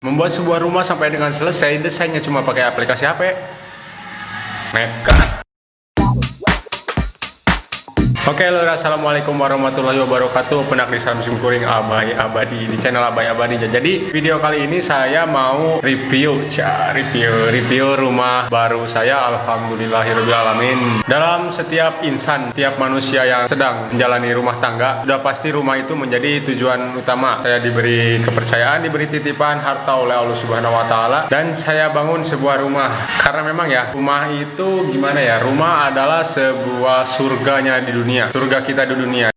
Membuat sebuah rumah sampai dengan selesai, desainnya cuma pakai aplikasi HP. Nekat. Oke lur, assalamualaikum warahmatullahi wabarakatuh. Penak di Samsung Kuring Abai Abadi di channel Abai Abadi. Jadi video kali ini saya mau review rumah baru saya. Alhamdulillahirobbilalamin. Dalam setiap insan, tiap manusia yang sedang menjalani rumah tangga, sudah pasti rumah itu menjadi tujuan utama. Saya diberi kepercayaan, diberi titipan harta oleh Allah Subhanahu Wa Taala, dan saya bangun sebuah rumah. Karena memang ya, rumah itu gimana ya? Rumah adalah sebuah surganya di dunia. Surga kita di dunia.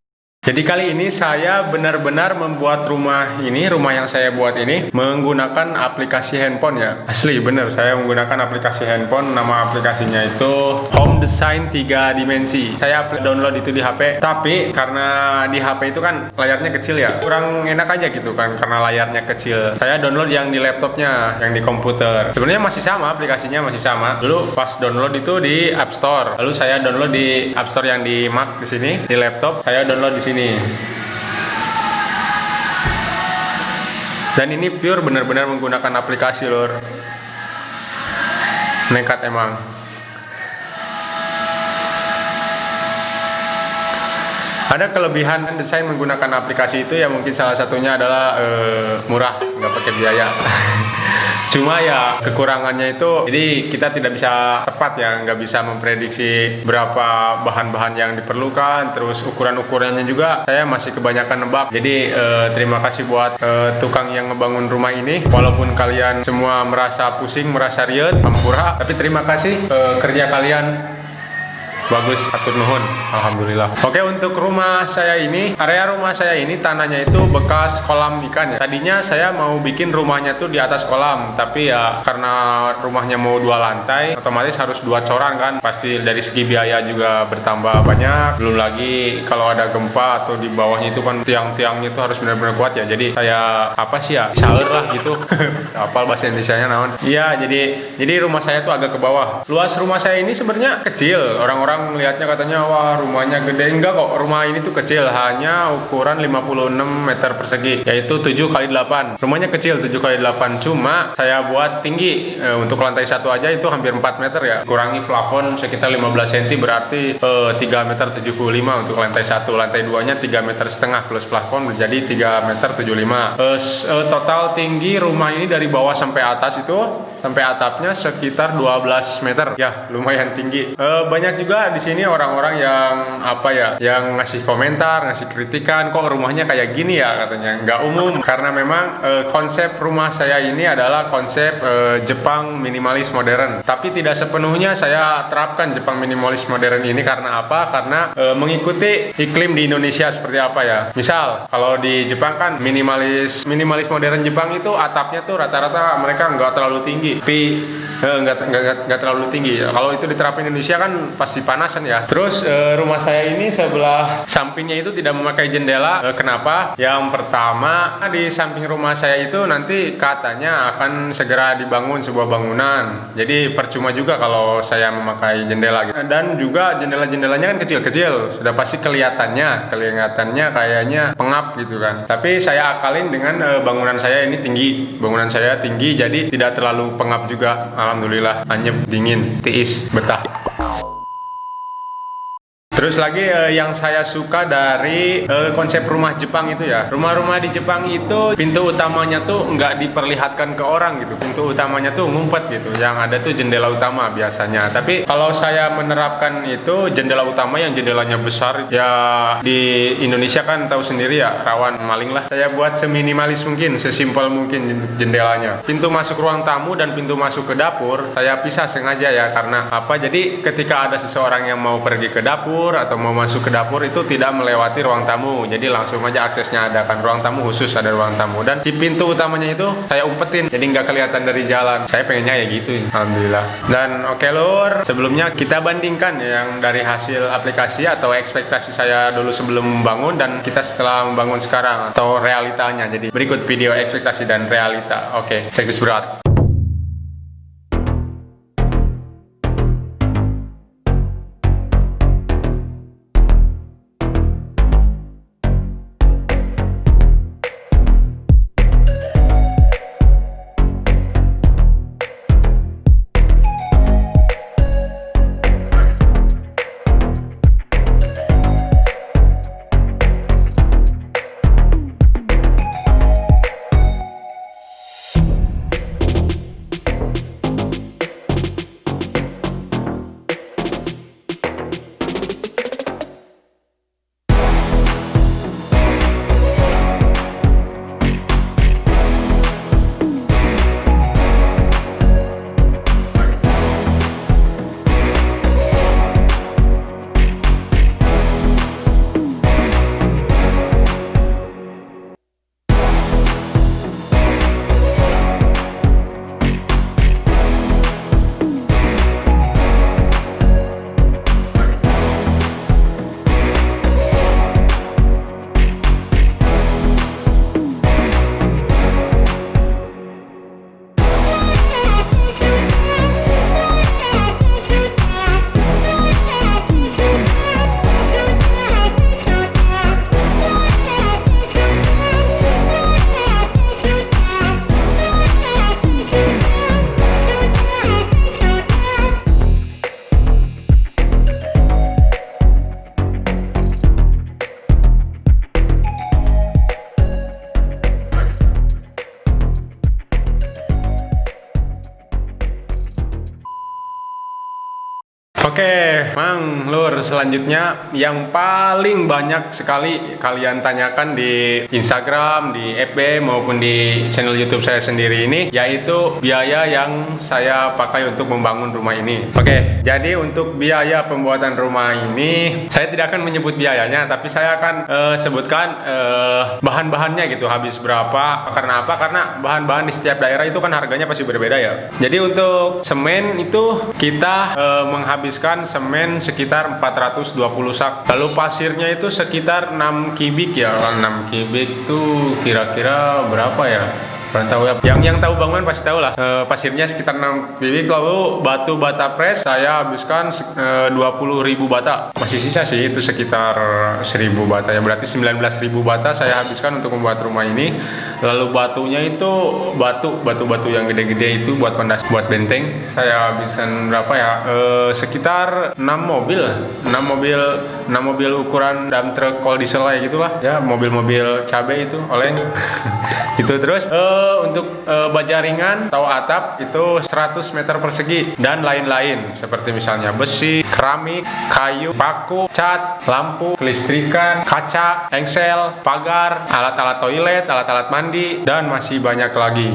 Jadi kali ini saya benar-benar membuat rumah yang saya buat ini menggunakan aplikasi handphone ya. Asli bener, saya menggunakan aplikasi handphone. Nama aplikasinya itu Home Design 3 Dimensi. Saya download itu di HP, tapi karena di HP itu kan layarnya kecil ya, kurang enak aja gitu kan karena layarnya kecil. Saya download yang di laptopnya, yang di komputer. Sebenarnya masih sama, aplikasinya masih sama. Dulu pas download itu di App Store, lalu saya download di App Store yang di Mac di sini, di laptop saya download di sini. Dan ini pure benar-benar menggunakan aplikasi lur. Nekat emang. Ada kelebihan desain menggunakan aplikasi itu ya, mungkin salah satunya adalah murah, nggak pakai biaya. Cuma ya kekurangannya itu, jadi kita tidak bisa tepat ya, nggak bisa memprediksi berapa bahan-bahan yang diperlukan. Terus ukuran-ukurannya juga saya masih kebanyakan nebak. Jadi terima kasih buat tukang yang ngebangun rumah ini. Walaupun kalian semua merasa pusing, merasa riet, hampura, tapi terima kasih kerja kalian bagus, atur nuhun, alhamdulillah. Oke, untuk rumah saya ini, area rumah saya ini tanahnya itu bekas kolam ikan ya. Tadinya saya mau bikin rumahnya tuh di atas kolam, tapi ya karena rumahnya mau 2 lantai, otomatis harus 2 coran kan. Pasti dari segi biaya juga bertambah banyak. Belum lagi kalau ada gempa atau di bawahnya itu kan tiang-tiangnya itu harus benar-benar kuat ya. Jadi saya apa sih ya, saur lah gitu. Apal bahasa Indonesianya naon. Iya, jadi rumah saya tuh agak ke bawah. Luas rumah saya ini sebenarnya kecil. Orang melihatnya katanya wah rumahnya gede. Enggak kok, rumah ini tuh kecil, hanya ukuran 56 meter persegi, yaitu 7x8. Rumahnya kecil 7x8, cuma saya buat tinggi. Untuk lantai 1 aja itu hampir 4 meter ya, kurangi plafon sekitar 15 cm, berarti 3 meter 75 untuk lantai 1. Lantai 2 nya 3 meter setengah plus plafon menjadi 3 meter 75. Total tinggi rumah ini dari bawah sampai atas itu, sampai atapnya sekitar 12 meter ya, lumayan tinggi. Banyak juga di sini orang-orang yang apa ya, yang ngasih komentar, ngasih kritikan, kok rumahnya kayak gini ya, katanya nggak umum. Karena memang konsep rumah saya ini adalah konsep Jepang minimalis modern, tapi tidak sepenuhnya saya terapkan Jepang minimalis modern ini. Karena apa? Karena mengikuti iklim di Indonesia seperti apa ya. Misal kalau di Jepang kan minimalis modern Jepang itu atapnya tuh rata-rata mereka nggak terlalu tinggi, tapi nggak terlalu tinggi. Kalau itu diterapin Indonesia kan pasti panasan ya. Terus rumah saya ini sebelah sampingnya itu tidak memakai jendela. Kenapa? Yang pertama, di samping rumah saya itu nanti katanya akan segera dibangun sebuah bangunan. Jadi percuma juga kalau saya memakai jendela gitu. Dan juga jendela-jendelanya kan kecil-kecil, sudah pasti kelihatannya kayaknya pengap gitu kan. Tapi saya akalin dengan bangunan saya ini tinggi. Bangunan saya tinggi, jadi tidak terlalu pengap juga. Alhamdulillah, anyep, dingin, tiis, betah. Terus lagi yang saya suka dari konsep rumah Jepang itu ya, rumah-rumah di Jepang itu pintu utamanya tuh nggak diperlihatkan ke orang gitu, pintu utamanya tuh ngumpet gitu, yang ada tuh jendela utama biasanya. Tapi kalau saya menerapkan itu jendela utama yang jendelanya besar ya, di Indonesia kan tahu sendiri ya, rawan maling lah. Saya buat seminimalis mungkin, sesimpel mungkin jendelanya. Pintu masuk ruang tamu dan pintu masuk ke dapur saya pisah sengaja ya, karena apa? Jadi ketika ada seseorang yang mau pergi ke dapur atau mau masuk ke dapur itu tidak melewati ruang tamu, jadi langsung aja aksesnya ada kan, ruang tamu khusus ada ruang tamu. Dan di pintu utamanya itu saya umpetin, jadi nggak kelihatan dari jalan. Saya pengennya ya gitu, alhamdulillah. Dan oke lur, sebelumnya kita bandingkan yang dari hasil aplikasi atau ekspektasi saya dulu sebelum membangun dan kita setelah membangun sekarang, atau realitanya. Jadi berikut video ekspektasi dan realita. Oke, check this bro. Oke, Mang Lur, selanjutnya yang paling banyak sekali kalian tanyakan di Instagram, di FB maupun di channel YouTube saya sendiri ini, yaitu biaya yang saya pakai untuk membangun rumah ini. Oke, jadi untuk biaya pembuatan rumah ini, saya tidak akan menyebut biayanya, tapi saya akan sebutkan bahan-bahannya gitu, habis berapa. Karena apa? Karena bahan-bahan di setiap daerah itu kan harganya pasti berbeda ya. Jadi untuk semen itu kita menghabiskan semen sekitar 420 sak. Lalu pasirnya itu sekitar 6 kubik ya. 6 kubik itu kira-kira berapa ya? Kurang tahu ya. Yang tahu bangunan pasti tahu lah. Pasirnya sekitar 6 kubik. Lalu batu bata pres saya habiskan 20.000 bata. Masih sisa sih itu sekitar 1.000 bata ya. Berarti 19.000 bata saya habiskan untuk membuat rumah ini. Lalu batunya itu batu yang gede-gede itu buat pendas, buat benteng. Saya habiskan berapa ya? Sekitar 6 mobil ukuran dump truck all diesel lah gitulah. Ya, mobil-mobil cabai itu oleng. Gitu terus untuk baja ringan atau atap itu 100 meter persegi dan lain-lain seperti misalnya besi, keramik, kayu, paku, cat, lampu, kelistrikan, kaca, engsel, pagar, alat-alat toilet, alat-alat mandi, dan masih banyak lagi.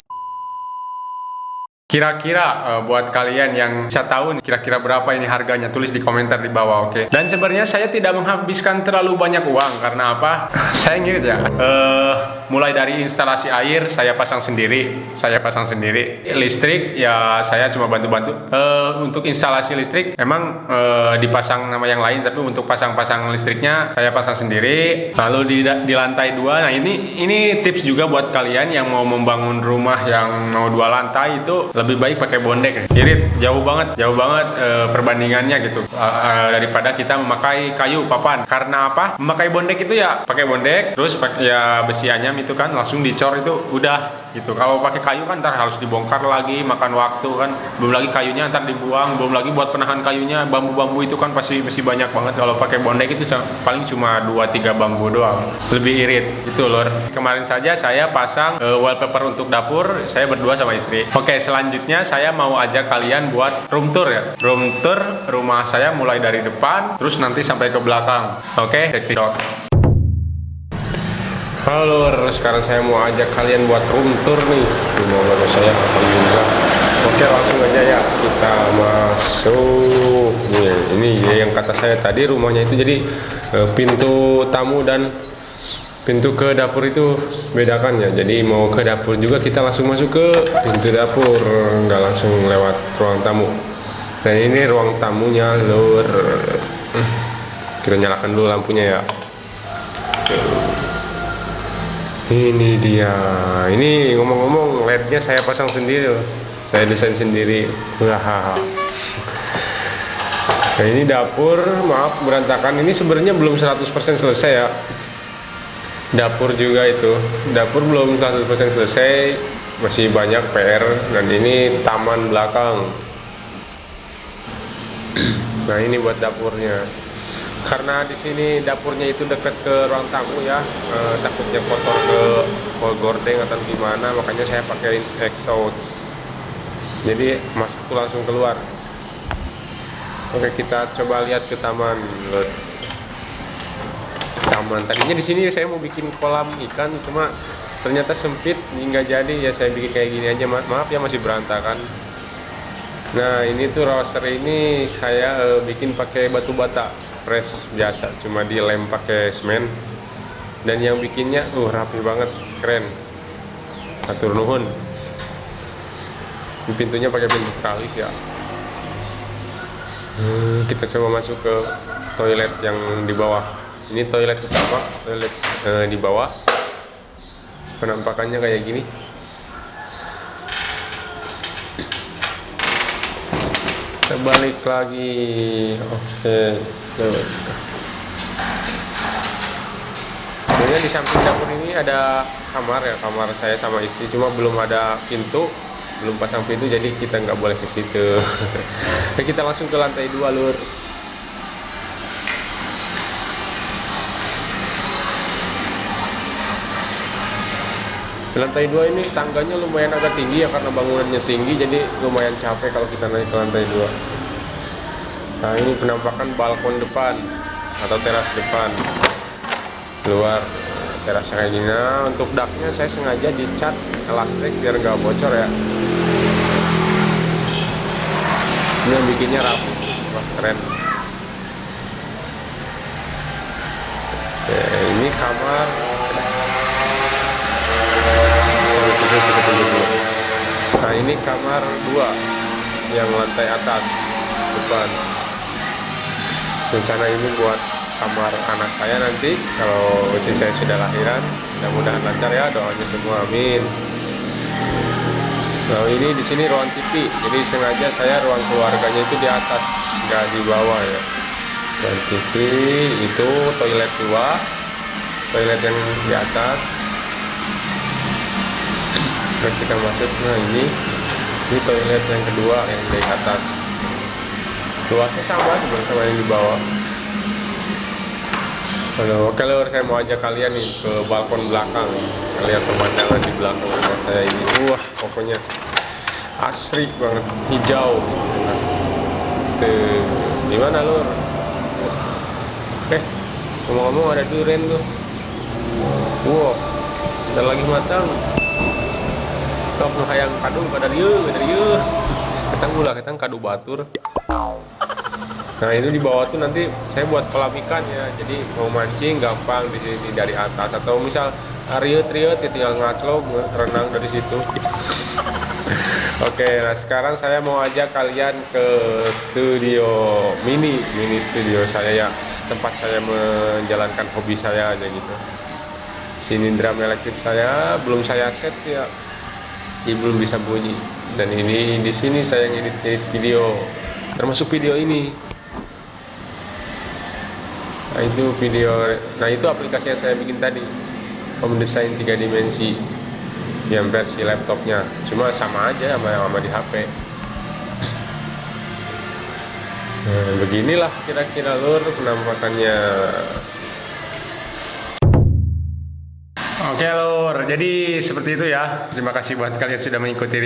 Kira-kira buat kalian yang bisa tahu kira-kira berapa ini harganya, tulis di komentar di bawah, oke? Dan sebenarnya saya tidak menghabiskan terlalu banyak uang karena apa? Saya ngirit ya. Mulai dari instalasi air saya pasang sendiri, listrik ya saya cuma bantu-bantu. Untuk instalasi listrik emang dipasang nama yang lain, tapi untuk pasang-pasang listriknya saya pasang sendiri. Lalu di lantai 2, nah ini tips juga buat kalian yang mau membangun rumah yang mau 2 lantai itu lebih baik pakai bondek. Irit jauh banget perbandingannya gitu daripada kita memakai kayu papan. Karena apa? Memakai bondek itu ya pakai bondek terus ya besi anyam itu kan langsung dicor itu udah gitu. Kalau pakai kayu kan ntar harus dibongkar lagi, makan waktu kan. Belum lagi kayunya ntar dibuang, belum lagi buat penahan kayunya, bambu-bambu itu kan pasti banyak banget. Kalau pakai bondek itu paling cuma 2-3 bambu doang. Lebih irit itu lor. Kemarin saja saya pasang wallpaper untuk dapur, saya berdua sama istri. Oke, selanjutnya saya mau ajak kalian buat room tour ya. Room tour rumah saya mulai dari depan terus nanti sampai ke belakang. Oke, check it out. Halo, sekarang saya mau ajak kalian buat room tour nih. Ini rumah saya, alhamdulillah. Oke, langsung aja ya kita masuk. Nih, ini ya yang kata saya tadi rumahnya itu jadi pintu tamu dan pintu ke dapur itu bedakan ya. Jadi mau ke dapur juga kita langsung masuk ke pintu dapur, nggak langsung lewat ruang tamu. Dan ini ruang tamunya lur. Kita nyalakan dulu lampunya ya. Ini dia. Ini ngomong-ngomong LED-nya saya pasang sendiri loh. Saya desain sendiri. Wah. Nah, ini dapur, maaf berantakan. Ini sebenarnya belum 100% selesai ya. Dapur juga itu. Dapur belum 100% selesai. Masih banyak PR dan ini taman belakang. Nah, ini buat dapurnya. Karena di sini dapurnya itu dekat ke ruang tamu ya, takutnya kotor ke gordeng atau gimana, makanya saya pakai exhaust. Jadi masuk tuh langsung keluar. Oke, kita coba lihat ke taman. Taman tadinya di sini saya mau bikin kolam ikan, cuma ternyata sempit, nggak jadi ya. Saya bikin kayak gini aja, maaf ya masih berantakan. Nah, ini tuh roster ini saya bikin pakai batu bata pres biasa, cuma dilem pakai semen. Dan yang bikinnya rapi banget, keren. Atur nuhun. Pintunya pakai pintu tralis ya. Kita coba masuk ke toilet yang di bawah. Ini toilet utama, toilet di bawah. Penampakannya kayak gini. Kita balik lagi. Oke. Sebenarnya di samping dapur ini ada kamar ya, kamar saya sama istri, cuma belum ada pintu, belum pasang pintu, jadi kita nggak boleh ke situ. Kita langsung ke lantai 2 lur. Di lantai 2 ini tangganya lumayan agak tinggi ya, karena bangunannya tinggi, jadi lumayan capek kalau kita naik ke lantai 2. Nah, ini penampakan balkon depan atau teras depan luar. Teras kayak gini. Nah, untuk daknya saya sengaja dicat elastik biar nggak bocor ya. Ini yang bikinnya rapi. Wah, keren. Oke, ini kamar. Nah, ini kamar 2 yang lantai atas depan. Rencana ini buat kamar anak saya nanti kalau istri saya sudah lahiran. Mudah-mudahan lancar ya, doanya semua, amin. Nah, ini di sini ruang TV, jadi sengaja saya ruang keluarganya itu di atas, nggak di bawah ya. Ruang TV itu toilet 2, toilet yang di atas. Terus kita masuk. Nah, ini toilet yang kedua yang di atas. Luasnya sama sebenarnya sama yang di bawah. Oke lor, saya mau ajak kalian nih ke balkon belakang. Lihat pemandangan di belakang rumah saya ini. Wah, pokoknya asri banget, hijau. Tuh, gimana lor? Ngomong-ngomong ada durian tuh. Wow, ada lagi matang. Kau hayang kadu pada dia. Ketang kadu batur. Nah, itu di bawah tuh nanti saya buat kolam ikan ya. Jadi mau mancing gampang di sini dari atas, atau misal riut ya tinggal ngaclok renang dari situ. Oke, nah sekarang saya mau ajak kalian ke studio mini studio saya ya, tempat saya menjalankan hobi saya aja gitu. Sini drum elektrik saya belum saya set ya. Ini belum bisa bunyi. Dan ini di sini saya ngedit video, termasuk video ini. Nah, itu video. Nah, itu aplikasi yang saya bikin tadi, Home Design 3 dimensi yang versi laptopnya, cuma sama aja sama di HP. Nah, beginilah kira-kira lur penampakannya. Oke lur, jadi seperti itu ya. Terima kasih buat kalian sudah mengikuti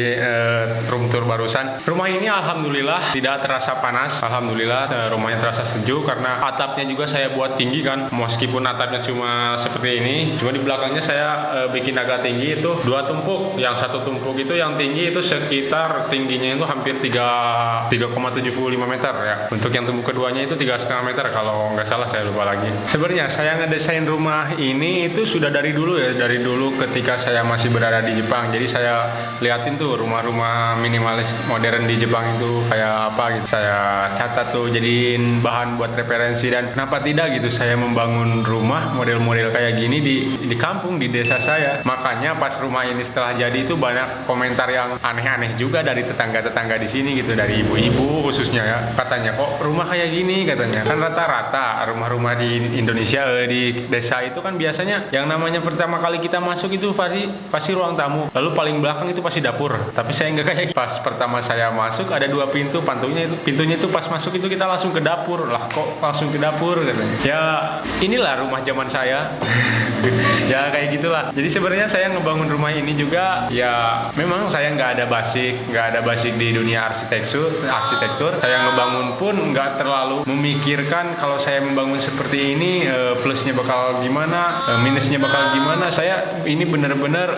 room tour barusan. Rumah ini alhamdulillah tidak terasa panas. Alhamdulillah rumahnya terasa sejuk karena atapnya juga saya buat tinggi kan. Meskipun atapnya cuma seperti ini, cuma di belakangnya saya bikin agak tinggi, itu 2 tumpuk. Yang 1 tumpuk itu yang tinggi itu sekitar tingginya itu hampir 3,75 meter ya. Untuk yang tumpuk keduanya itu 3,5 meter kalau nggak salah, saya lupa lagi. Sebenarnya saya ngedesain rumah ini itu sudah dari dulu ya, dari dulu ketika saya masih berada di Jepang. Jadi saya liatin tuh rumah-rumah minimalis modern di Jepang itu kayak apa gitu. Saya catat tuh, jadiin bahan buat referensi, dan kenapa tidak gitu saya membangun rumah model-model kayak gini di kampung, di desa saya. Makanya pas rumah ini setelah jadi itu banyak komentar yang aneh-aneh juga dari tetangga-tetangga di sini gitu, dari ibu-ibu khususnya ya. Katanya kok rumah kayak gini katanya. Kan rata-rata rumah-rumah di Indonesia di desa itu kan biasanya yang namanya pertama kali kita masuk itu pasti ruang tamu, lalu paling belakang itu pasti dapur. Tapi saya nggak kayak pas pertama saya masuk ada 2 pintu, pintunya itu pas masuk itu kita langsung ke dapur. Lah kok langsung ke dapur katanya. Ya inilah rumah zaman saya. Ya kayak gitulah. Jadi sebenarnya saya ngebangun rumah ini juga ya memang saya nggak ada basic di dunia arsitektur. Saya ngebangun pun nggak terlalu memikirkan kalau saya membangun seperti ini plusnya bakal gimana, minusnya bakal gimana. Saya ini benar-benar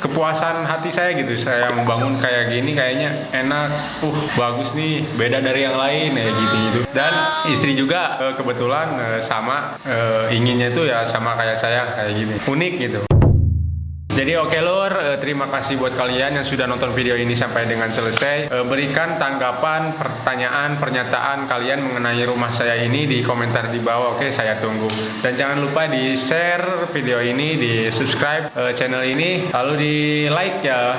kepuasan hati saya gitu. Saya membangun kayak gini kayaknya enak, bagus nih, beda dari yang lain ya gitu. Dan istri juga kebetulan sama inginnya itu ya sama kayak saya, kayak gini, unik gitu. Jadi oke lur, terima kasih buat kalian yang sudah nonton video ini sampai dengan selesai. Berikan tanggapan, pertanyaan, pernyataan kalian mengenai rumah saya ini di komentar di bawah. Oke, saya tunggu. Dan jangan lupa di share video ini, di subscribe channel ini, lalu di like ya.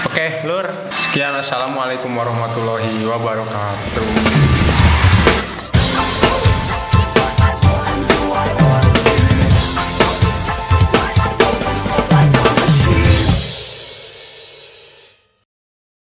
Oke lur, sekian, assalamualaikum warahmatullahi wabarakatuh.